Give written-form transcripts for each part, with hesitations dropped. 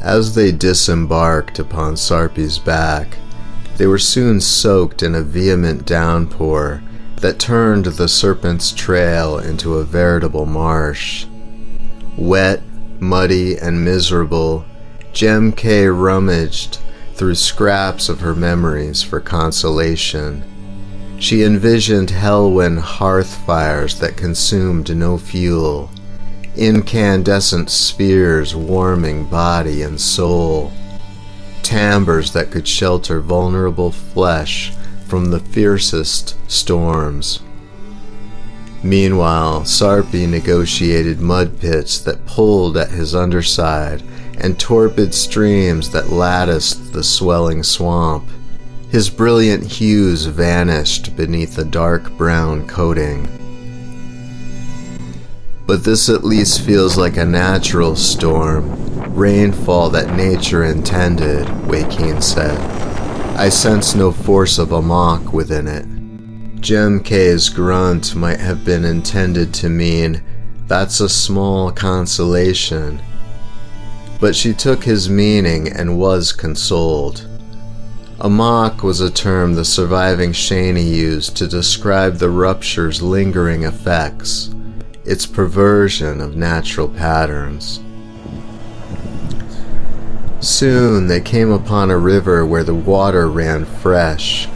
As they disembarked upon Sarpi's back, they were soon soaked in a vehement downpour that turned the Serpent's Trail into a veritable marsh. Wet, muddy, and miserable, Jemcay rummaged through scraps of her memories for consolation. She envisioned Helwyn hearth fires that consumed no fuel, incandescent spheres warming body and soul, timbres that could shelter vulnerable flesh from the fiercest storms. Meanwhile, Sarpi negotiated mud pits that pulled at his underside and torpid streams that latticed the swelling swamp. His brilliant hues vanished beneath a dark brown coating. But this at least feels like a natural storm, rainfall that nature intended, Wakeen said. I sense no force of amok within it. Jemcay's grunt might have been intended to mean, "That's a small consolation." But she took his meaning and was consoled. Amok was a term the surviving Shani used to describe the rupture's lingering effects, its perversion of natural patterns. Soon they came upon a river where the water ran fresh.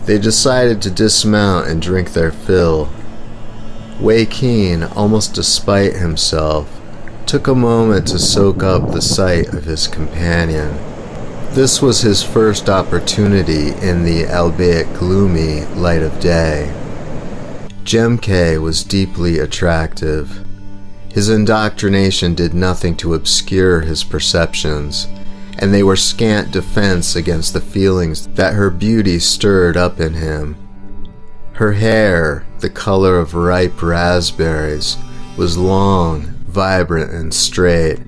They decided to dismount and drink their fill. Wakeen, almost despite himself, took a moment to soak up the sight of his companion. This was his first opportunity in the albeit gloomy light of day. Jemcay was deeply attractive. His indoctrination did nothing to obscure his perceptions, and they were scant defense against the feelings that her beauty stirred up in him. Her hair, the color of ripe raspberries, was long, vibrant, and straight,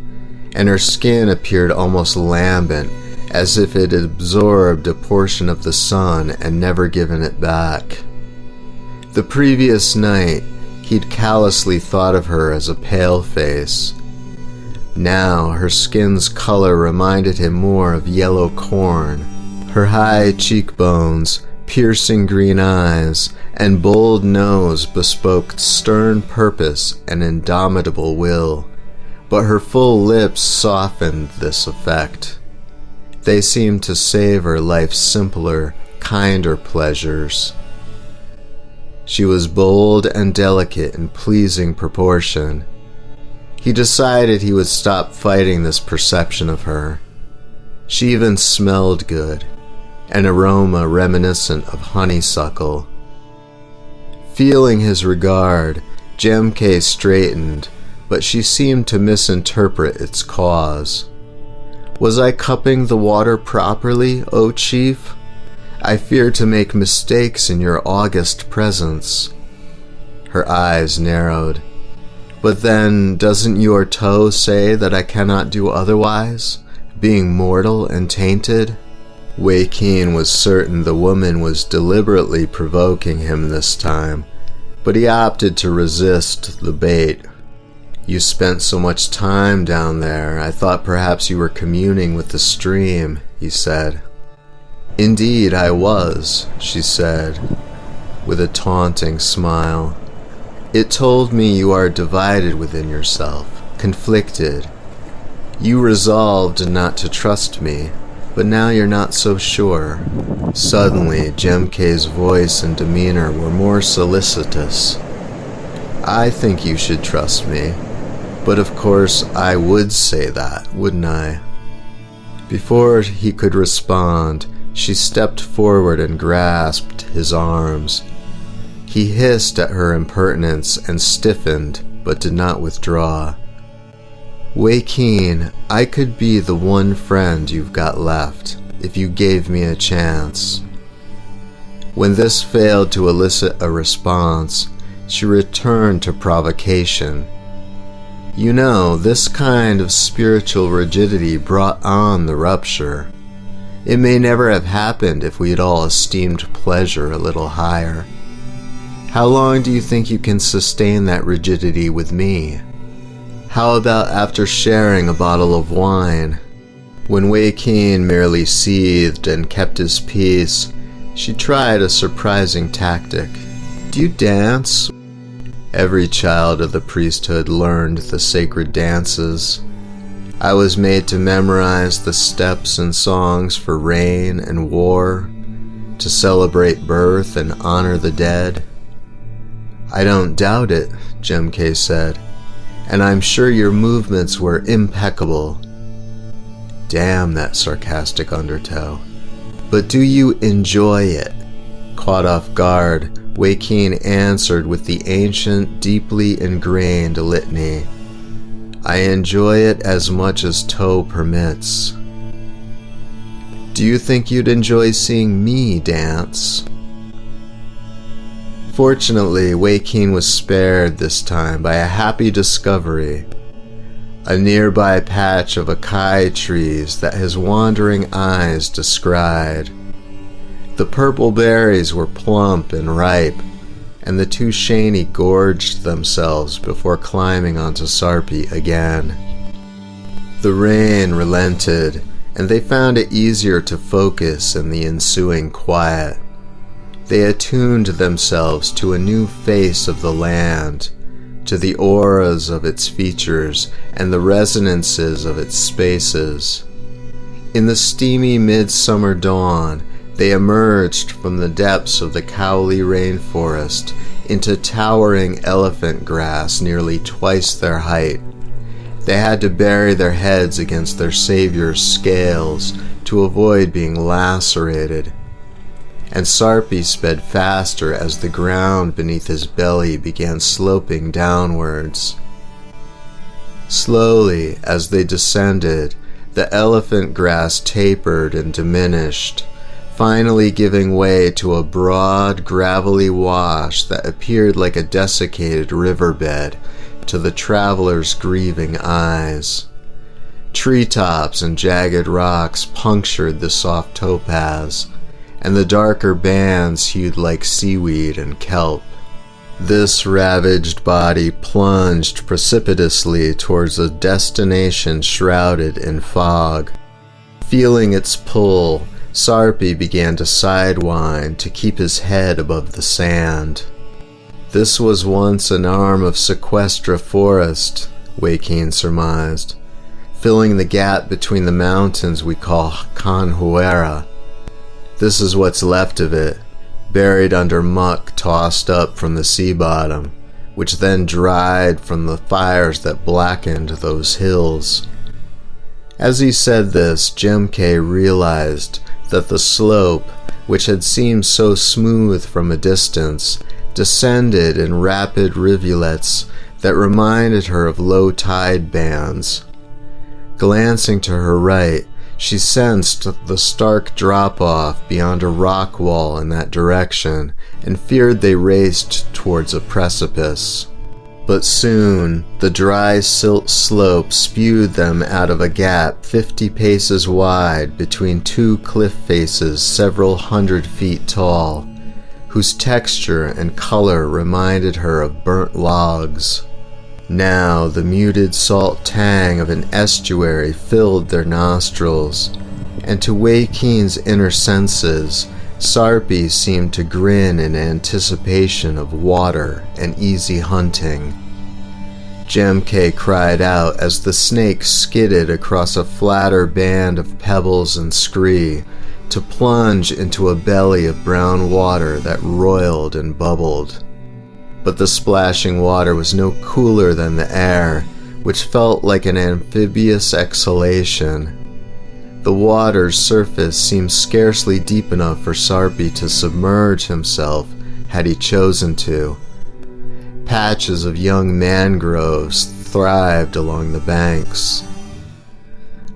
and her skin appeared almost lambent, as if it had absorbed a portion of the sun and never given it back. The previous night, he'd callously thought of her as a paleface. Now, her skin's color reminded him more of yellow corn. Her high cheekbones, piercing green eyes, and bold nose bespoke stern purpose and indomitable will, but her full lips softened this effect. They seemed to savor life's simpler, kinder pleasures. She was bold and delicate in pleasing proportion. He decided he would stop fighting this perception of her. She even smelled good, an aroma reminiscent of honeysuckle. Feeling his regard, Jemcay straightened, but she seemed to misinterpret its cause. "Was I cupping the water properly, O chief? I fear to make mistakes in your august presence." Her eyes narrowed. "But then, doesn't your toe say that I cannot do otherwise, being mortal and tainted?" Wakeen was certain the woman was deliberately provoking him this time, but he opted to resist the bait. "You spent so much time down there, I thought perhaps you were communing with the stream," he said. "Indeed I was," she said, with a taunting smile. "It told me you are divided within yourself, conflicted. You resolved not to trust me, but now you're not so sure." Suddenly, Jemcay's voice and demeanor were more solicitous. "I think you should trust me, but of course I would say that, wouldn't I?" Before he could respond, she stepped forward and grasped his arms. He hissed at her impertinence and stiffened, but did not withdraw. "Wakeen, I could be the one friend you've got left, if you gave me a chance." When this failed to elicit a response, she returned to provocation. "You know, this kind of spiritual rigidity brought on the rupture. It may never have happened if we had all esteemed pleasure a little higher. How long do you think you can sustain that rigidity with me? How about after sharing a bottle of wine, When Wakeen merely seethed and kept his peace, she tried a surprising tactic. "Do you dance?" Every child of the priesthood learned the sacred dances. I was made to memorize the steps and songs for rain and war, to celebrate birth and honor the dead. "I don't doubt it," Jemcay said, "and I'm sure your movements were impeccable." Damn that sarcastic undertow. "But do you enjoy it?" Caught off guard, Wakeen answered with the ancient, deeply ingrained litany. "I enjoy it as much as toe permits." "Do you think you'd enjoy seeing me dance?" Fortunately, Wakeen was spared this time by a happy discovery. A nearby patch of acai trees that his wandering eyes descried. The purple berries were plump and ripe, and the two Shani gorged themselves before climbing onto Sarpi again. The rain relented, and they found it easier to focus in the ensuing quiet. They attuned themselves to a new face of the land, to the auras of its features and the resonances of its spaces. In the steamy midsummer dawn, they emerged from the depths of the Cowley rainforest into towering elephant grass nearly twice their height. They had to bury their heads against their savior's scales to avoid being lacerated, and Sarpi sped faster as the ground beneath his belly began sloping downwards. Slowly, as they descended, the elephant grass tapered and diminished, finally giving way to a broad, gravelly wash that appeared like a desiccated riverbed to the traveler's grieving eyes. Treetops and jagged rocks punctured the soft topaz, and the darker bands hued like seaweed and kelp. This ravaged body plunged precipitously towards a destination shrouded in fog. Feeling its pull, Sarpi began to sidewind to keep his head above the sand. This was once an arm of Sequestra Forest, Wakeen surmised, filling the gap between the mountains we call Canhuera. This is what's left of it, buried under muck tossed up from the sea bottom, which then dried from the fires that blackened those hills. As he said this, Jemcay realized that the slope, which had seemed so smooth from a distance, descended in rapid rivulets that reminded her of low tide bands. Glancing to her right, she sensed the stark drop-off beyond a rock wall in that direction and feared they raced towards a precipice. But soon, the dry silt slope spewed them out of a gap 50 paces wide between two cliff faces several 100 feet tall, whose texture and color reminded her of burnt logs. Now the muted salt tang of an estuary filled their nostrils, and to Wakeen's inner senses, Sarpi seemed to grin in anticipation of water and easy hunting. Jemcay cried out as the snake skidded across a flatter band of pebbles and scree to plunge into a belly of brown water that roiled and bubbled. But the splashing water was no cooler than the air, which felt like an amphibious exhalation. The water's surface seemed scarcely deep enough for Sarpi to submerge himself had he chosen to. Patches of young mangroves thrived along the banks.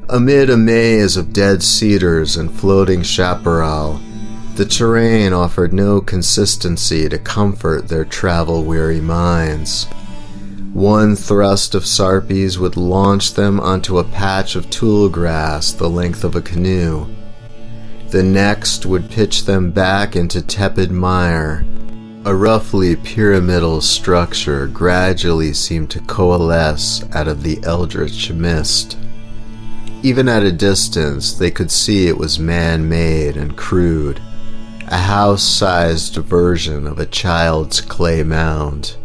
Amid a maze of dead cedars and floating chaparral, the terrain offered no consistency to comfort their travel-weary minds. One thrust of Sarpi's would launch them onto a patch of tule grass the length of a canoe. The next would pitch them back into tepid mire. A roughly pyramidal structure gradually seemed to coalesce out of the eldritch mist. Even at a distance, they could see it was man-made and crude, a house-sized version of a child's clay mound.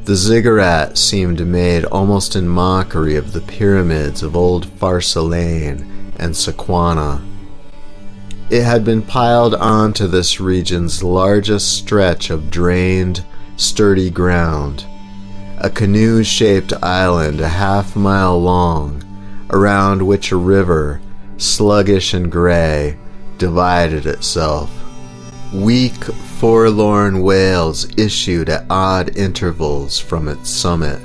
The ziggurat seemed made almost in mockery of the pyramids of old Pharsalane and Sequana. It had been piled onto this region's largest stretch of drained, sturdy ground, a canoe-shaped island a half-mile long, around which a river, sluggish and gray, divided itself. Weak, forlorn wails issued at odd intervals from its summit.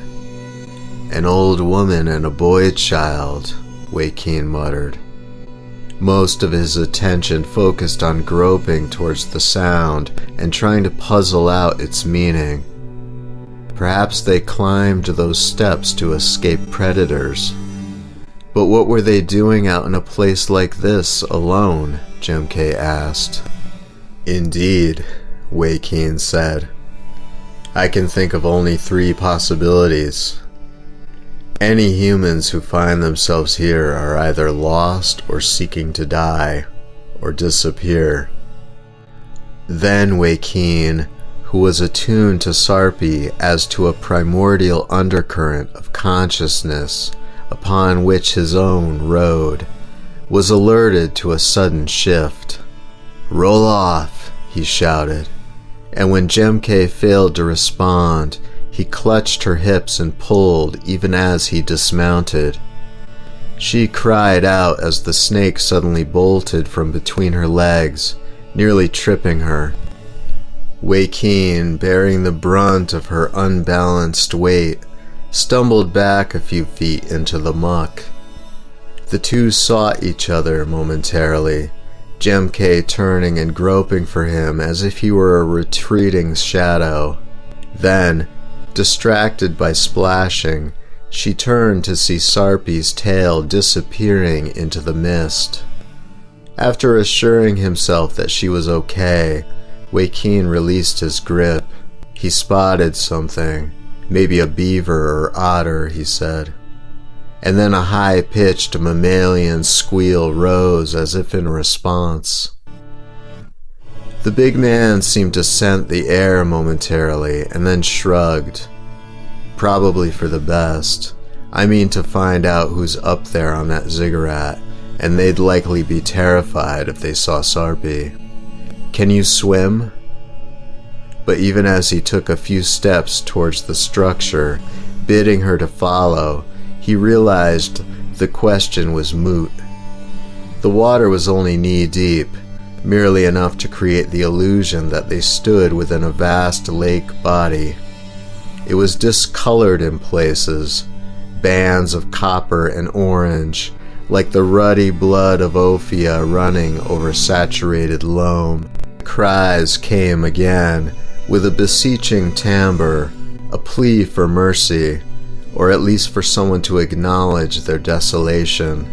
An old woman and a boy child, Wakeen muttered. Most of his attention focused on groping towards the sound and trying to puzzle out its meaning. Perhaps they climbed those steps to escape predators. But what were they doing out in a place like this alone? Jemcay asked. Indeed, Wakeen said. I can think of only 3 possibilities. Any humans who find themselves here are either lost or seeking to die, or disappear. Then Wakeen, who was attuned to Sarpi as to a primordial undercurrent of consciousness upon which his own rode, was alerted to a sudden shift. "Roll off," he shouted, and when Jemcay failed to respond, he clutched her hips and pulled even as he dismounted. She cried out as the snake suddenly bolted from between her legs, nearly tripping her. Wakeen, bearing the brunt of her unbalanced weight, stumbled back a few feet into the muck. The two sought each other momentarily, Jemcay turning and groping for him as if he were a retreating shadow. Then, distracted by splashing, she turned to see Sarpi's tail disappearing into the mist. After assuring himself that she was okay, Wakeen released his grip. He spotted something. Maybe a beaver or otter, he said. And then a high-pitched mammalian squeal rose as if in response. The big man seemed to scent the air momentarily and then shrugged. Probably for the best. I mean to find out who's up there on that ziggurat, and they'd likely be terrified if they saw Sarpi. Can you swim? But even as he took a few steps towards the structure, bidding her to follow, he realized the question was moot. The water was only knee-deep, merely enough to create the illusion that they stood within a vast lake body. It was discolored in places, bands of copper and orange, like the ruddy blood of Ophia running over saturated loam. Cries came again, with a beseeching timbre, a plea for mercy, or at least for someone to acknowledge their desolation.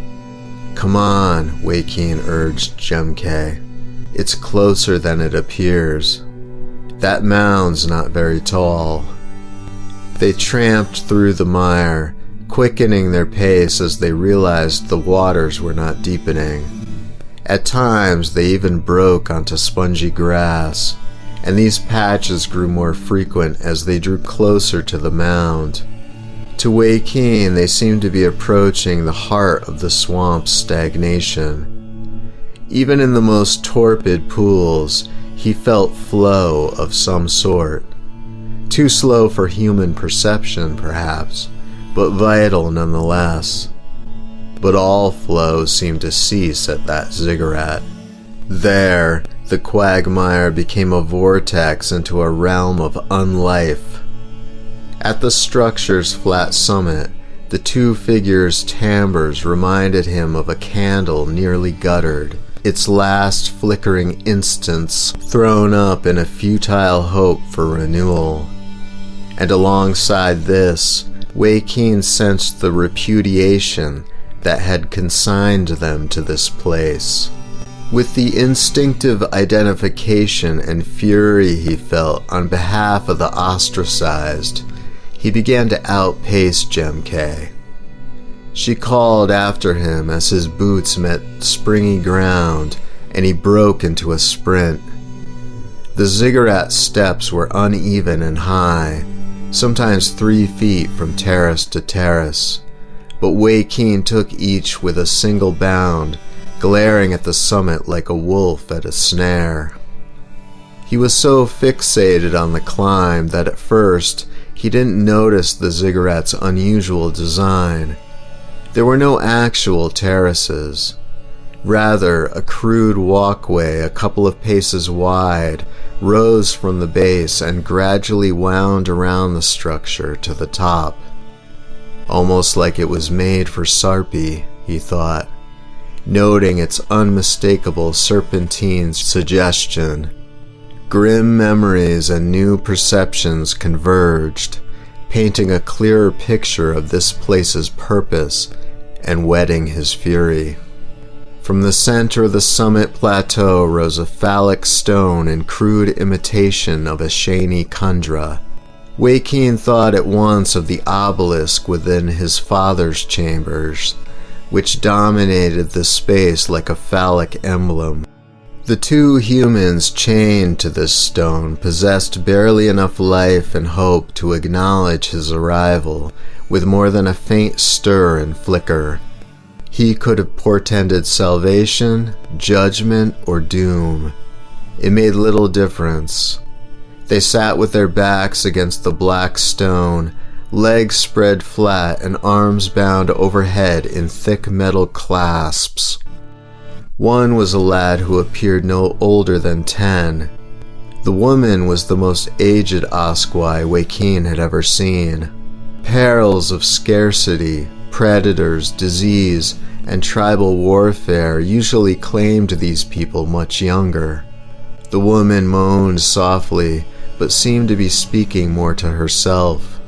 "Come on," Wakeen urged Jemcay. "It's closer than it appears. That mound's not very tall." They tramped through the mire, quickening their pace as they realized the waters were not deepening. At times they even broke onto spongy grass, and these patches grew more frequent as they drew closer to the mound. To Wakeen, they seemed to be approaching the heart of the swamp's stagnation. Even in the most torpid pools, he felt flow of some sort. Too slow for human perception, perhaps, but vital nonetheless. But all flow seemed to cease at that ziggurat. There, the quagmire became a vortex into a realm of unlife. At the structure's flat summit, the two figures' timbres reminded him of a candle nearly guttered, its last flickering instants thrown up in a futile hope for renewal. And alongside this, Wakeen sensed the repudiation that had consigned them to this place. With the instinctive identification and fury he felt on behalf of the ostracized, he began to outpace Jemcay. She called after him as his boots met springy ground and he broke into a sprint. The ziggurat steps were uneven and high, sometimes 3 feet from terrace to terrace, but Wakeen took each with a single bound, glaring at the summit like a wolf at a snare. He was so fixated on the climb that at first he didn't notice the ziggurat's unusual design. There were no actual terraces. Rather, a crude walkway a couple of paces wide rose from the base and gradually wound around the structure to the top. Almost like it was made for Sarpi, he thought, noting its unmistakable serpentine suggestion. Grim memories and new perceptions converged, painting a clearer picture of this place's purpose and whetting his fury. From the center of the summit plateau rose a phallic stone in crude imitation of a Shani Kundra. Wakeen thought at once of the obelisk within his father's chambers, which dominated the space like a phallic emblem. The 2 humans chained to this stone possessed barely enough life and hope to acknowledge his arrival, with more than a faint stir and flicker. He could have portended salvation, judgment, or doom. It made little difference. They sat with their backs against the black stone, legs spread flat and arms bound overhead in thick metal clasps. One was a lad who appeared no older than 10. The woman was the most aged Osquai Wakeen had ever seen. Perils of scarcity, predators, disease, and tribal warfare usually claimed these people much younger. The woman moaned softly, but seemed to be speaking more to herself.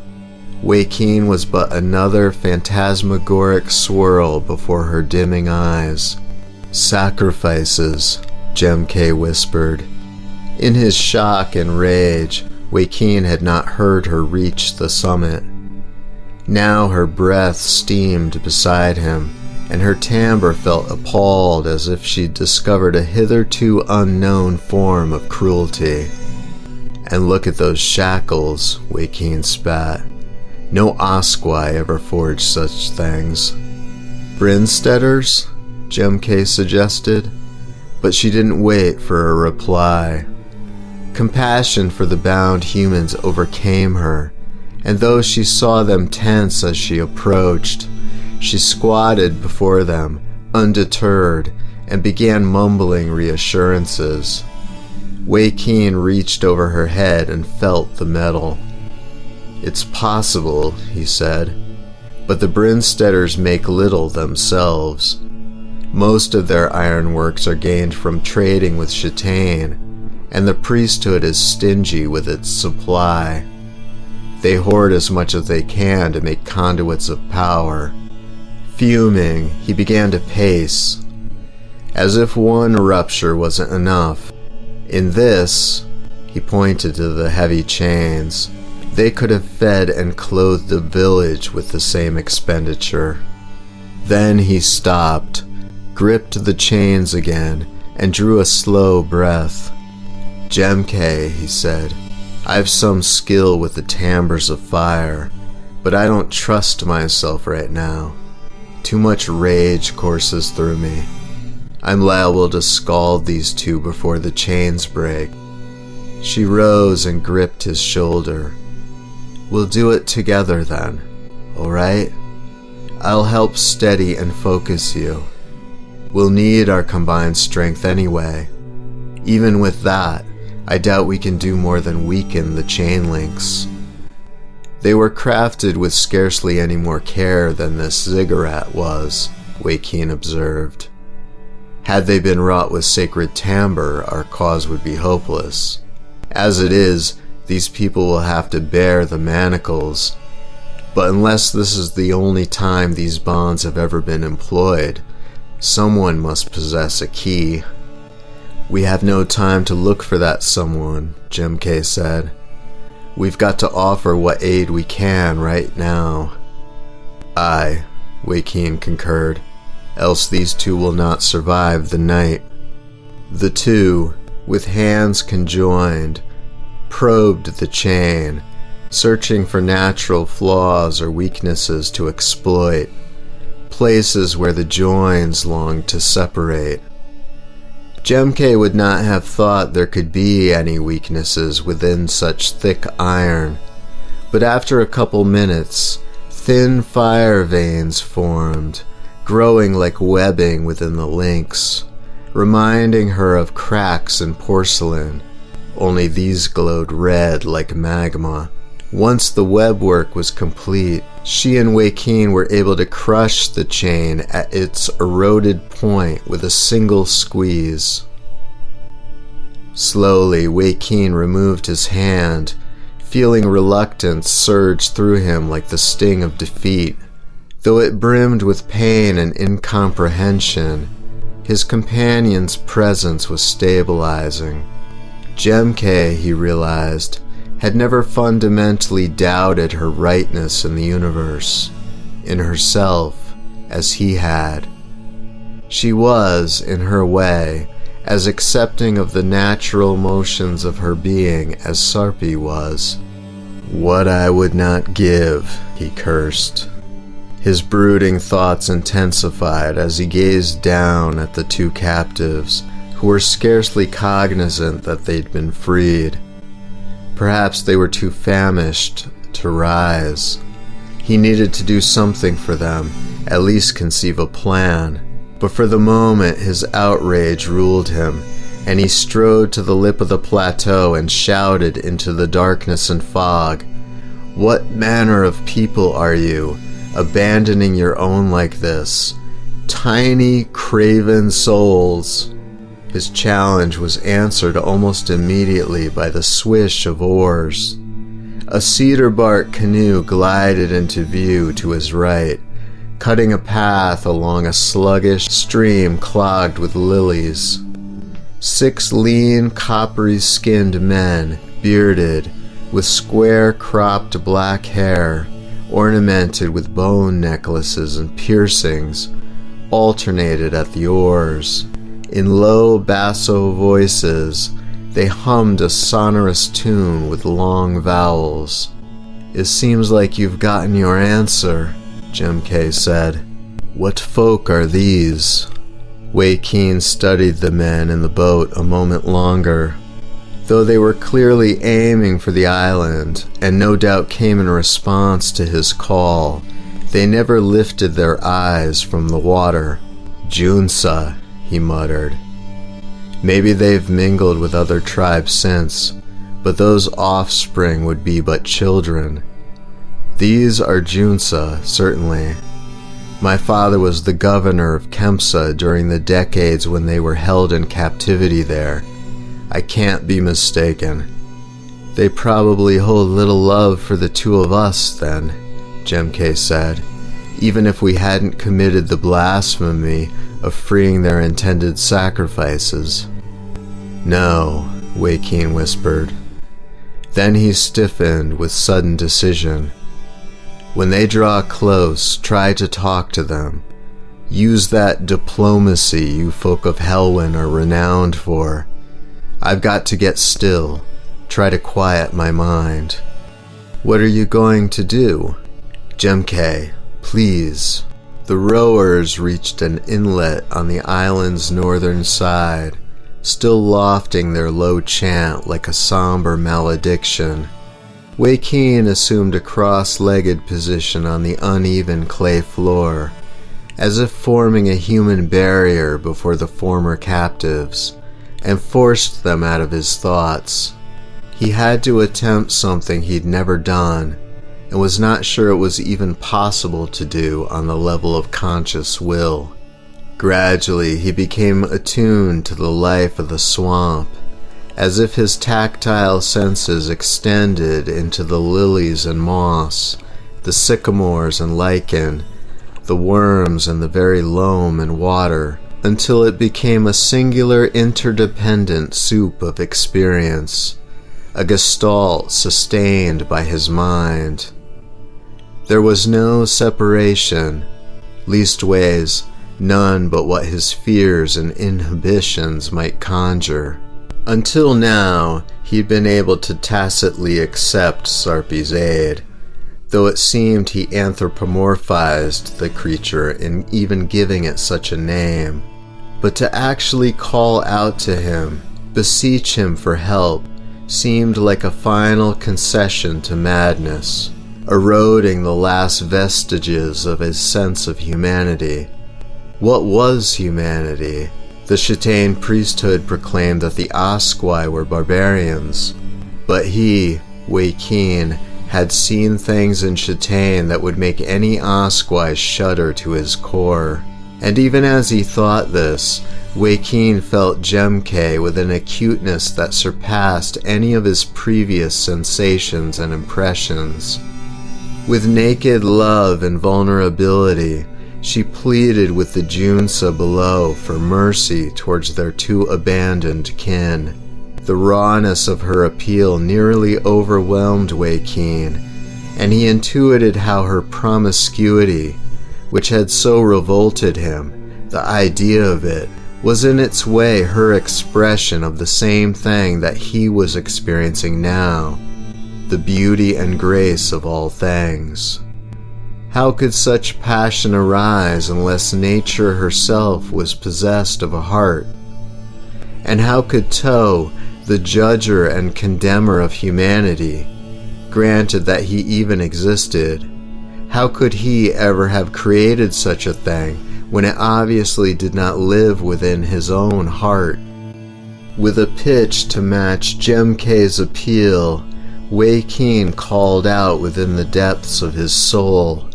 Wakeen was but another phantasmagoric swirl before her dimming eyes. "Sacrifices," Jemcay whispered. In his shock and rage, Wakeen had not heard her reach the summit. Now her breath steamed beside him, and her timbre felt appalled as if she'd discovered a hitherto unknown form of cruelty. "And look at those shackles," Wakeen spat. "No Osquai ever forged such things." "Brinsteaders?" Jemcay suggested, but she didn't wait for a reply. Compassion for the bound humans overcame her, and though she saw them tense as she approached, she squatted before them, undeterred, and began mumbling reassurances. Wakeen reached over her head and felt the metal. "It's possible," he said, "but the Brinsteaders make little themselves. Most of their ironworks are gained from trading with Chitaine, and the priesthood is stingy with its supply. They hoard as much as they can to make conduits of power." Fuming, he began to pace, as if one rupture wasn't enough. In this, he pointed to the heavy chains, they could have fed and clothed a village with the same expenditure. Then he stopped, gripped the chains again, and drew a slow breath. "Jemcay," he said, "I've some skill with the timbres of fire, but I don't trust myself right now. Too much rage courses through me. I'm liable to scald these 2 before the chains break." She rose and gripped his shoulder. "We'll do it together then, all right? I'll help steady and focus you. We'll need our combined strength anyway. Even with that, I doubt we can do more than weaken the chain links." They were crafted with scarcely any more care than this ziggurat was, Wakeen observed. Had they been wrought with sacred timbre, our cause would be hopeless. As it is, these people will have to bear the manacles. But unless this is the only time these bonds have ever been employed, someone must possess a key. "We have no time to look for that someone," Jemcay said. "We've got to offer what aid we can right now." "Aye," Wakeen concurred, else these two will not survive the night. The two, with hands conjoined, probed the chain, searching for natural flaws or weaknesses to exploit, places where the joins longed to separate. Jemcay would not have thought there could be any weaknesses within such thick iron, but after a couple minutes, thin fire veins formed, growing like webbing within the links, reminding her of cracks in porcelain, only these glowed red like magma. Once the webwork was complete, she and Wakeen were able to crush the chain at its eroded point with a single squeeze. Slowly, Wakeen removed his hand, feeling reluctance surge through him like the sting of defeat. Though it brimmed with pain and incomprehension, his companion's presence was stabilizing. Jemcay, he realized, had never fundamentally doubted her rightness in the universe, in herself, as he had. She was, in her way, as accepting of the natural motions of her being as Sarpi was. "What I would not give," he cursed. His brooding thoughts intensified as he gazed down at the two captives, who were scarcely cognizant that they'd been freed. Perhaps they were too famished to rise. He needed to do something for them, at least conceive a plan. But for the moment his outrage ruled him, and he strode to the lip of the plateau and shouted into the darkness and fog, "What manner of people are you, abandoning your own like this? Tiny, craven souls!" His challenge was answered almost immediately by the swish of oars. A cedar bark canoe glided into view to his right, cutting a path along a sluggish stream clogged with lilies. 6 lean, coppery-skinned men, bearded, with square-cropped black hair, ornamented with bone necklaces and piercings, alternated at the oars. In low basso voices, they hummed a sonorous tune with long vowels. "It seems like you've gotten your answer," Jemcay said. "What folk are these?" Wakeen studied the men in the boat a moment longer. Though they were clearly aiming for the island, and no doubt came in response to his call, they never lifted their eyes from the water. "Junsa," he muttered. "Maybe they've mingled with other tribes since, but those offspring would be but children. These are Junsa, certainly. My father was the governor of Khempsa during the decades when they were held in captivity there. I can't be mistaken." "They probably hold little love for the two of us, then," Jemcay said, "even if we hadn't committed the blasphemy of freeing their intended sacrifices." "No," Wakeen whispered. Then he stiffened with sudden decision. "When they draw close, try to talk to them. Use that diplomacy you folk of Helwyn are renowned for. I've got to get still, try to quiet my mind." "What are you going to do?" "Jemcay, please." The rowers reached an inlet on the island's northern side, still lofting their low chant like a somber malediction. Wakeen assumed a cross-legged position on the uneven clay floor, as if forming a human barrier before the former captives, and forced them out of his thoughts. He had to attempt something he'd never done, and was not sure it was even possible to do on the level of conscious will. Gradually, he became attuned to the life of the swamp, as if his tactile senses extended into the lilies and moss, the sycamores and lichen, the worms and the very loam and water, until it became a singular interdependent soup of experience, a gestalt sustained by his mind. There was no separation. leastways none but what his fears and inhibitions might conjure. Until now, he'd been able to tacitly accept Sarpi's aid, though it seemed he anthropomorphized the creature in even giving it such a name. But to actually call out to him, beseech him for help, seemed like a final concession to madness, eroding the last vestiges of his sense of humanity. What was humanity? The Chitaen priesthood proclaimed that the Osqui were barbarians, but he, Wakeen, had seen things in Chitaen that would make any Osqui shudder to his core. And even as he thought this, Wakeen felt Jemcay with an acuteness that surpassed any of his previous sensations and impressions. With naked love and vulnerability, she pleaded with the Junsa below for mercy towards their two abandoned kin. The rawness of her appeal nearly overwhelmed Wakeen, and he intuited how her promiscuity, which had so revolted him, the idea of it, was in its way her expression of the same thing that he was experiencing now, the beauty and grace of all things. How could such passion arise unless nature herself was possessed of a heart? And how could Toh, the judger and condemner of humanity, granted that he even existed, how could he ever have created such a thing when it obviously did not live within his own heart? With a pitch to match Jemcay's appeal, Wakeen called out within the depths of his soul,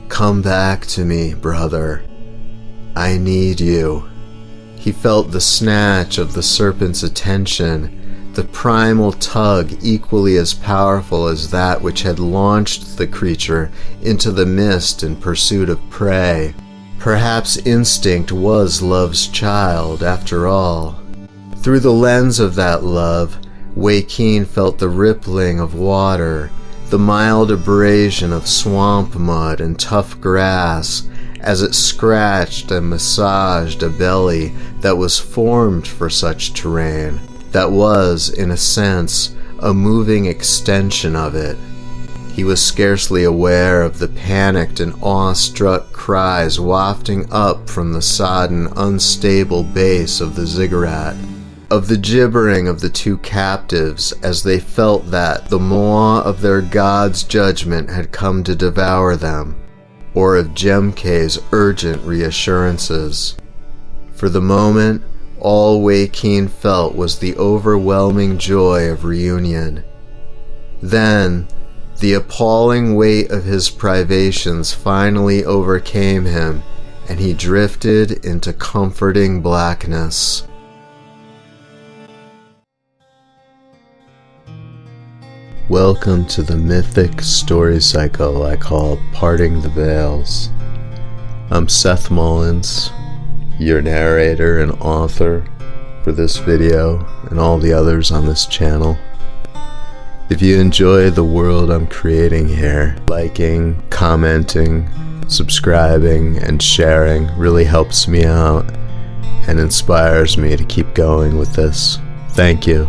"Come back to me, brother. I need you." He felt the snatch of the serpent's attention, the primal tug equally as powerful as that which had launched the creature into the mist in pursuit of prey. Perhaps instinct was love's child, after all. Through the lens of that love, Wakeen felt the rippling of water, the mild abrasion of swamp mud and tough grass as it scratched and massaged a belly that was formed for such terrain, that was, in a sense, a moving extension of it. He was scarcely aware of the panicked and awestruck cries wafting up from the sodden, unstable base of the ziggurat, of the gibbering of the two captives as they felt that the maw of their god's judgment had come to devour them, or of Jemcay's urgent reassurances. For the moment, all Wakeen felt was the overwhelming joy of reunion. Then, the appalling weight of his privations finally overcame him, and he drifted into comforting blackness. Welcome to the mythic story cycle I call Parting the Veils. I'm Seth Mullins, your narrator and author for this video and all the others on this channel. If you enjoy the world I'm creating here, liking, commenting, subscribing, and sharing really helps me out and inspires me to keep going with this. Thank you.